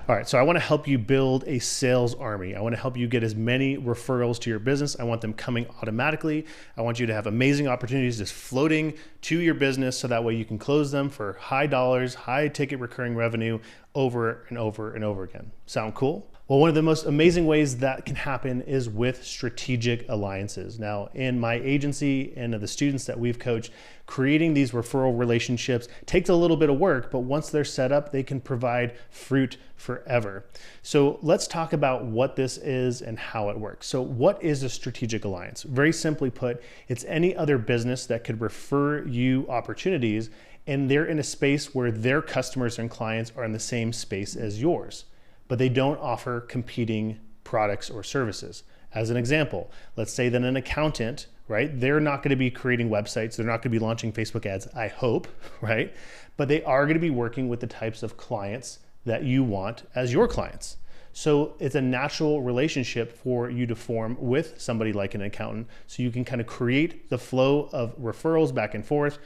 All right, so I want to help you build a sales army. I want to help you get as many referrals to your business. I want them coming automatically. I want you to have amazing opportunities just floating to your business so that way you can close them for high dollars, high ticket recurring revenue over and over and over again. Sound cool? Well, one of the most amazing ways that can happen is with strategic alliances. Now, in my agency and the students that we've coached, creating these referral relationships takes a little bit of work, but once they're set up, they can provide fruit forever. So let's talk about what this is and how it works. So what is a strategic alliance? Very simply put, it's any other business that could refer you opportunities, and they're in a space where their customers and clients are in the same space as yours, but they don't offer competing products or services. As an example, let's say that an accountant, right? They're not going to be creating websites. They're not going to be launching Facebook ads, I hope, right? But they are going to be working with the types of clients that you want as your clients. So it's a natural relationship for you to form with somebody like an accountant so you can kind of create the flow of referrals back and forth.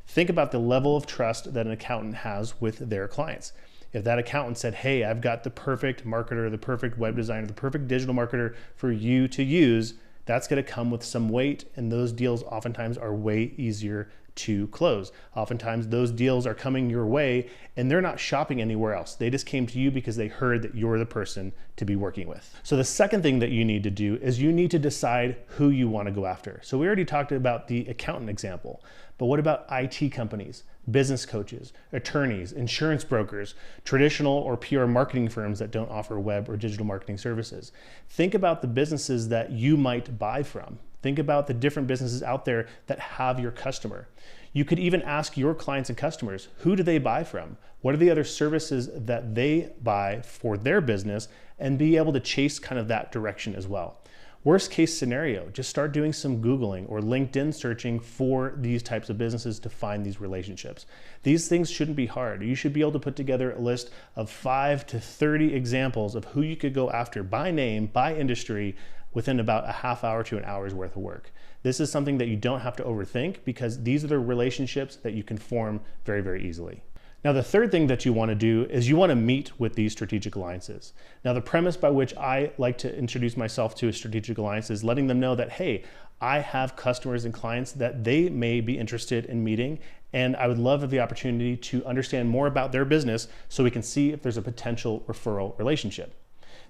Think about the level of trust that an accountant has with their clients. If that accountant said, hey, I've got the perfect marketer, the perfect web designer, the perfect digital marketer for you to use, that's going to come with some weight, and those deals oftentimes are way easier to close. Oftentimes those deals are coming your way and they're not shopping anywhere else. They just came to you because they heard that you're the person to be working with. So the second thing that you need to do is you need to decide who you want to go after. So we already talked about the accountant example, but what about IT companies, business coaches, attorneys, insurance brokers, traditional or PR marketing firms that don't offer web or digital marketing services? Think about the businesses that you might buy from. Think about the different businesses out there that have your customer. You could even ask your clients and customers, who do they buy from? What are the other services that they buy for their business, and be able to chase kind of that direction as well. Worst case scenario, just start doing some Googling or LinkedIn searching for these types of businesses to find these relationships. These things shouldn't be hard. You should be able to put together a list of 5 to 30 examples of who you could go after by name, by industry, within about a half hour to an hour's worth of work. This is something that you don't have to overthink because these are the relationships that you can form very, very easily. Now, the third thing that you want to do is you want to meet with these strategic alliances. Now, the premise by which I like to introduce myself to a strategic alliance is letting them know that, hey, I have customers and clients that they may be interested in meeting, and I would love the opportunity to understand more about their business so we can see if there's a potential referral relationship.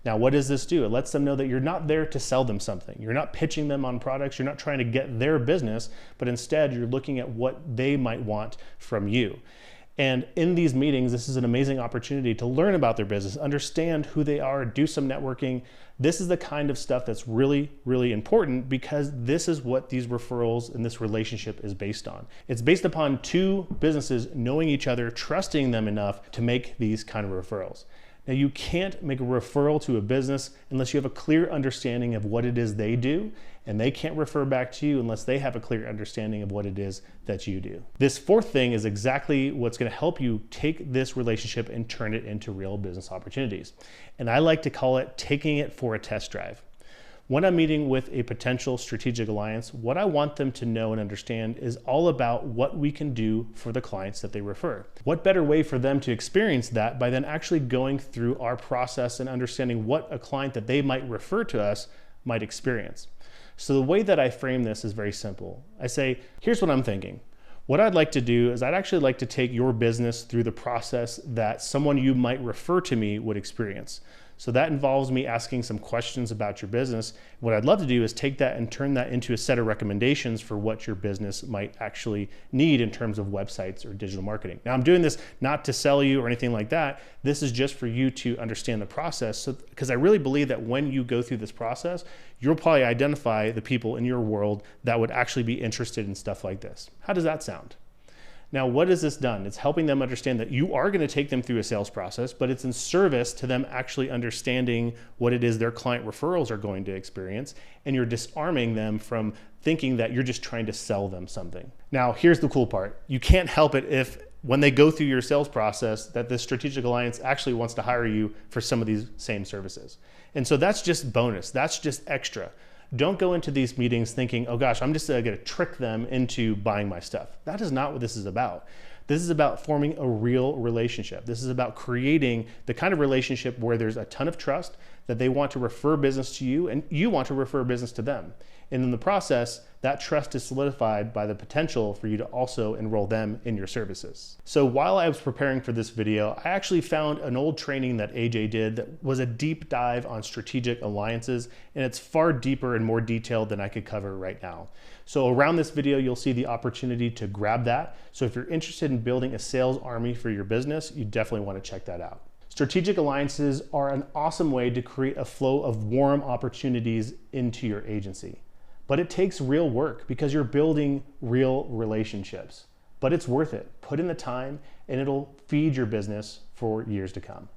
Now, what does this do? It lets them know that you're not there to sell them something. You're not pitching them on products. You're not trying to get their business, but instead you're looking at what they might want from you. And in these meetings, this is an amazing opportunity to learn about their business, understand who they are, do some networking. This is the kind of stuff that's really, really important because this is what these referrals and this relationship is based on. It's based upon two businesses knowing each other, trusting them enough to make these kind of referrals. Now, you can't make a referral to a business unless you have a clear understanding of what it is they do, and they can't refer back to you unless they have a clear understanding of what it is that you do. This fourth thing is exactly what's going to help you take this relationship and turn it into real business opportunities. And I like to call it taking it for a test drive. When I'm meeting with a potential strategic alliance, what I want them to know and understand is all about what we can do for the clients that they refer. What better way for them to experience that by then actually going through our process and understanding what a client that they might refer to us might experience. So the way that I frame this is very simple. I say, here's what I'm thinking. What I'd like to do is I'd actually like to take your business through the process that someone you might refer to me would experience. So that involves me asking some questions about your business. What I'd love to do is take that and turn that into a set of recommendations for what your business might actually need in terms of websites or digital marketing. Now, I'm doing this not to sell you or anything like that. This is just for you to understand the process. Because I really believe that when you go through this process, you'll probably identify the people in your world that would actually be interested in stuff like this. How does that sound? Now, what has this done? It's helping them understand that you are going to take them through a sales process, but it's in service to them actually understanding what it is their client referrals are going to experience, and you're disarming them from thinking that you're just trying to sell them something. Now, here's the cool part. You can't help it if when they go through your sales process that the strategic alliance actually wants to hire you for some of these same services. And so that's just bonus. That's just extra. Don't go into these meetings thinking, oh gosh, I'm just gonna trick them into buying my stuff. That is not what this is about. This is about forming a real relationship. This is about creating the kind of relationship where there's a ton of trust, that they want to refer business to you and you want to refer business to them. And in the process, that trust is solidified by the potential for you to also enroll them in your services. So while I was preparing for this video, I actually found an old training that AJ did that was a deep dive on strategic alliances, and it's far deeper and more detailed than I could cover right now. So around this video, you'll see the opportunity to grab that. So if you're interested in building a sales army for your business, you definitely want to check that out. Strategic alliances are an awesome way to create a flow of warm opportunities into your agency. But it takes real work because you're building real relationships. But it's worth it. Put in the time and it'll feed your business for years to come.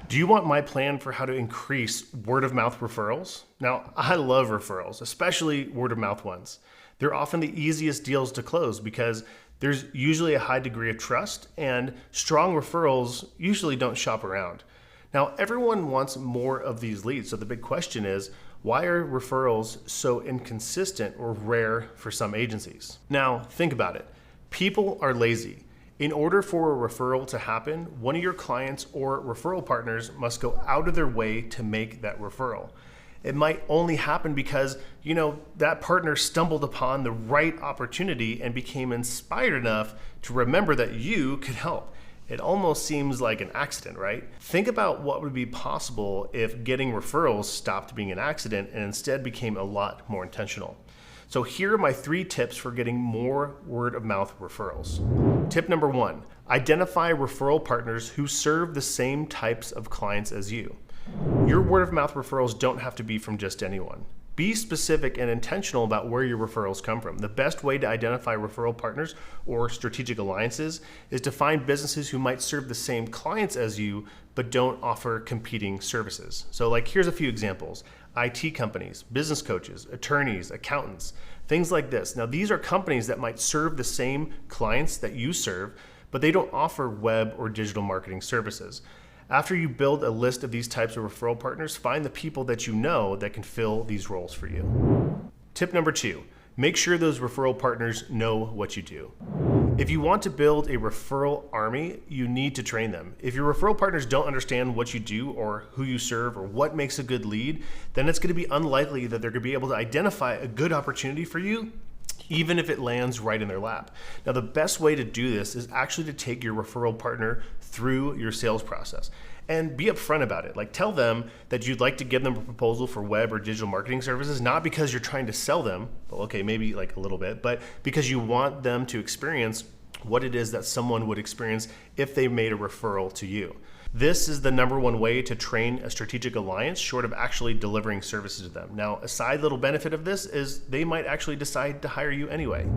Do you want my plan for how to increase word of mouth referrals? Now, I love referrals, especially word of mouth ones. They're often the easiest deals to close because there's usually a high degree of trust, and strong referrals usually don't shop around. Now, everyone wants more of these leads, so the big question is, why are referrals so inconsistent or rare for some agencies? Now, think about it. People are lazy. In order for a referral to happen, one of your clients or referral partners must go out of their way to make that referral. It might only happen because, that partner stumbled upon the right opportunity and became inspired enough to remember that you could help. It almost seems like an accident, right? Think about what would be possible if getting referrals stopped being an accident and instead became a lot more intentional. So here are my 3 tips for getting more word of mouth referrals. Tip number 1, identify referral partners who serve the same types of clients as you. Your word of mouth referrals don't have to be from just anyone. Be specific and intentional about where your referrals come from. The best way to identify referral partners or strategic alliances is to find businesses who might serve the same clients as you, but don't offer competing services. So here's a few examples. IT companies, business coaches, attorneys, accountants, things like this. Now, these are companies that might serve the same clients that you serve, but they don't offer web or digital marketing services. After you build a list of these types of referral partners, find the people that you know that can fill these roles for you. Tip number 2, make sure those referral partners know what you do. If you want to build a referral army, you need to train them. If your referral partners don't understand what you do or who you serve or what makes a good lead, then it's going to be unlikely that they're going to be able to identify a good opportunity for you, even if it lands right in their lap. Now, the best way to do this is actually to take your referral partner through your sales process and be upfront about it. Tell them that you'd like to give them a proposal for web or digital marketing services, not because you're trying to sell them, well, okay, maybe a little bit, but because you want them to experience what it is that someone would experience if they made a referral to you. This is the number 1 way to train a strategic alliance, short of actually delivering services to them. Now, a side little benefit of this is they might actually decide to hire you anyway.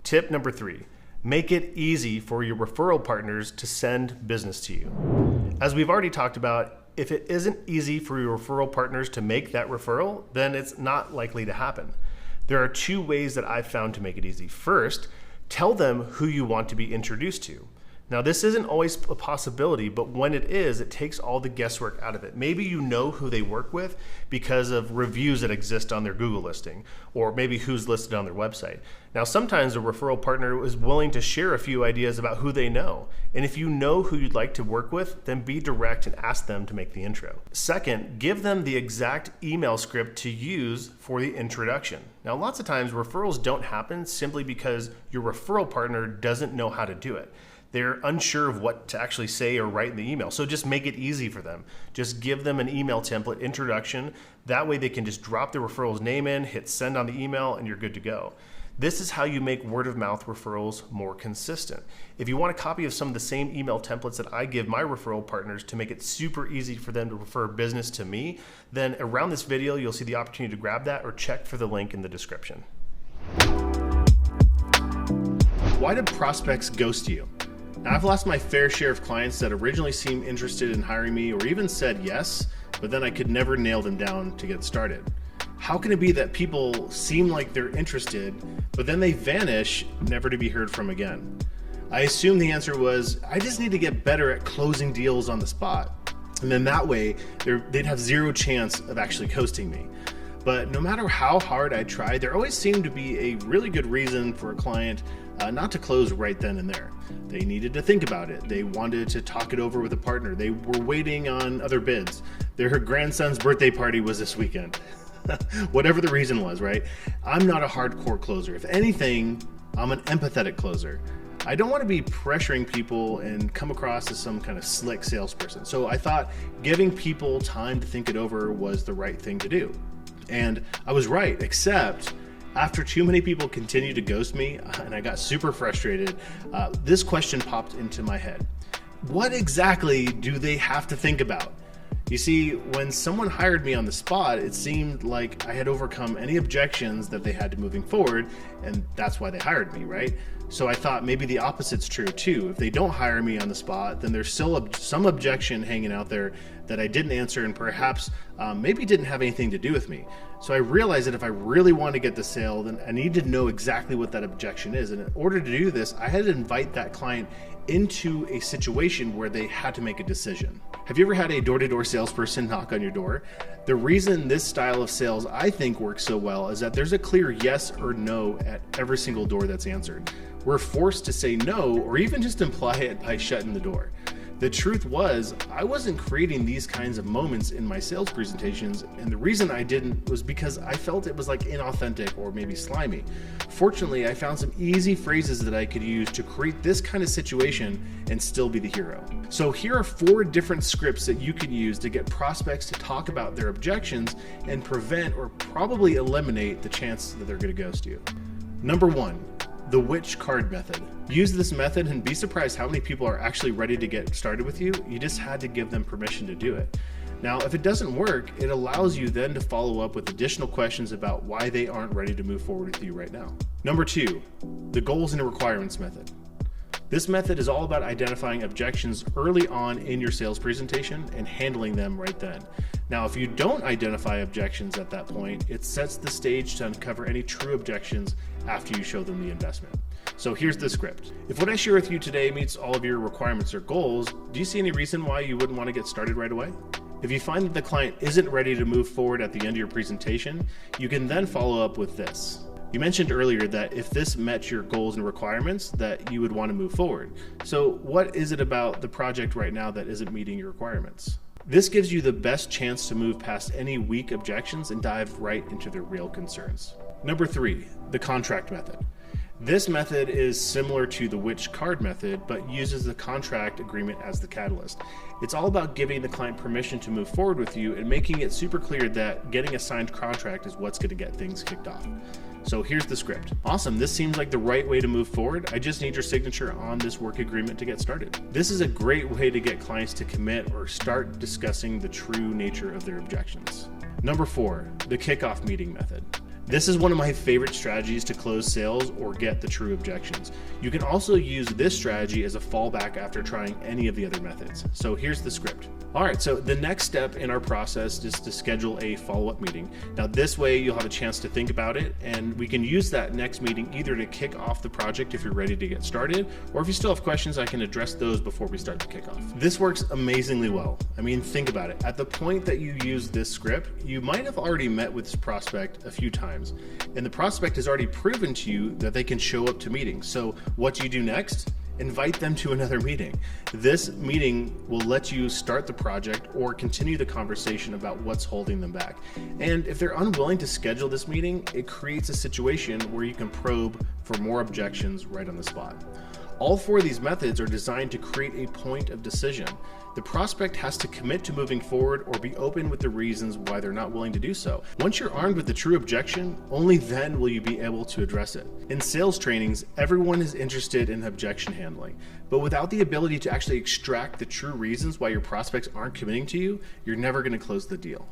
Tip number 3, make it easy for your referral partners to send business to you. As we've already talked about, if it isn't easy for your referral partners to make that referral, then it's not likely to happen. There are 2 ways that I've found to make it easy. First, tell them who you want to be introduced to. Now, this isn't always a possibility, but when it is, it takes all the guesswork out of it. Maybe you know who they work with because of reviews that exist on their Google listing, or maybe who's listed on their website. Now, sometimes a referral partner is willing to share a few ideas about who they know. And if you know who you'd like to work with, then be direct and ask them to make the intro. Second, give them the exact email script to use for the introduction. Now, lots of times referrals don't happen simply because your referral partner doesn't know how to do it. They're unsure of what to actually say or write in the email. So just make it easy for them. Just give them an email template introduction. That way they can just drop the referral's name in, hit send on the email, and you're good to go. This is how you make word of mouth referrals more consistent. If you want a copy of some of the same email templates that I give my referral partners to make it super easy for them to refer business to me, then around this video, you'll see the opportunity to grab that or check for the link in the description. Why do prospects ghost you? Now, I've lost my fair share of clients that originally seemed interested in hiring me or even said yes, but then I could never nail them down to get started. How can it be that people seem like they're interested, but then they vanish, never to be heard from again? I assume the answer was, I just need to get better at closing deals on the spot. And then that way they'd have zero chance of actually ghosting me. But no matter how hard I tried, there always seemed to be a really good reason for a client not to close right then and there. They needed to think about it. They wanted to talk it over with a partner. They were waiting on other bids. Their grandson's birthday party was this weekend. Whatever the reason was, right? I'm not a hardcore closer. If anything, I'm an empathetic closer. I don't want to be pressuring people and come across as some kind of slick salesperson. So I thought giving people time to think it over was the right thing to do. And I was right, except after too many people continued to ghost me and I got super frustrated, this question popped into my head. What exactly do they have to think about? You see, when someone hired me on the spot, it seemed like I had overcome any objections that they had to moving forward, and that's why they hired me, right? So I thought maybe the opposite's true too. If they don't hire me on the spot, then there's still some objection hanging out there that I didn't answer and perhaps maybe didn't have anything to do with me. So I realized that if I really want to get the sale, then I need to know exactly what that objection is. And in order to do this, I had to invite that client into a situation where they had to make a decision. Have you ever had a door-to-door salesperson knock on your door? The reason this style of sales I think works so well is that there's a clear yes or no at every single door that's answered. We're forced to say no or even just imply it by shutting the door. The truth was, I wasn't creating these kinds of moments in my sales presentations, and the reason I didn't was because I felt it was like inauthentic or maybe slimy. Fortunately, I found some easy phrases that I could use to create this kind of situation and still be the hero. So here are 4 different scripts that you can use to get prospects to talk about their objections and prevent or probably eliminate the chance that they're going to ghost you. Number 1. The which card method. Use this method and be surprised how many people are actually ready to get started with you. You just had to give them permission to do it. Now, if it doesn't work, it allows you then to follow up with additional questions about why they aren't ready to move forward with you right now. Number 2, the goals and requirements method. This method is all about identifying objections early on in your sales presentation and handling them right then. Now, if you don't identify objections at that point, it sets the stage to uncover any true objections after you show them the investment. So here's the script. If what I share with you today meets all of your requirements or goals, do you see any reason why you wouldn't want to get started right away? If you find that the client isn't ready to move forward at the end of your presentation, you can then follow up with this. You mentioned earlier that if this met your goals and requirements, that you would want to move forward. So what is it about the project right now that isn't meeting your requirements? This gives you the best chance to move past any weak objections and dive right into their real concerns. Number 3, the contract method. This method is similar to the which card method, but uses the contract agreement as the catalyst. It's all about giving the client permission to move forward with you and making it super clear that getting a signed contract is what's going to get things kicked off. So here's the script. Awesome, this seems like the right way to move forward. I just need your signature on this work agreement to get started. This is a great way to get clients to commit or start discussing the true nature of their objections. Number 4, the kickoff meeting method. This is one of my favorite strategies to close sales or get the true objections. You can also use this strategy as a fallback after trying any of the other methods. So here's the script. All right, so the next step in our process is to schedule a follow-up meeting. Now this way you'll have a chance to think about it, and we can use that next meeting either to kick off the project if you're ready to get started, or if you still have questions, I can address those before we start the kickoff. This works amazingly well. I mean, think about it. At the point that you use this script, you might have already met with this prospect a few times, and the prospect has already proven to you that they can show up to meetings. So what do you do next? Invite them to another meeting. This meeting will let you start the project or continue the conversation about what's holding them back. And if they're unwilling to schedule this meeting, it creates a situation where you can probe for more objections right on the spot. All 4 of these methods are designed to create a point of decision. The prospect has to commit to moving forward or be open with the reasons why they're not willing to do so. Once you're armed with the true objection, only then will you be able to address it. In sales trainings, everyone is interested in objection handling, but without the ability to actually extract the true reasons why your prospects aren't committing to you, you're never going to close the deal.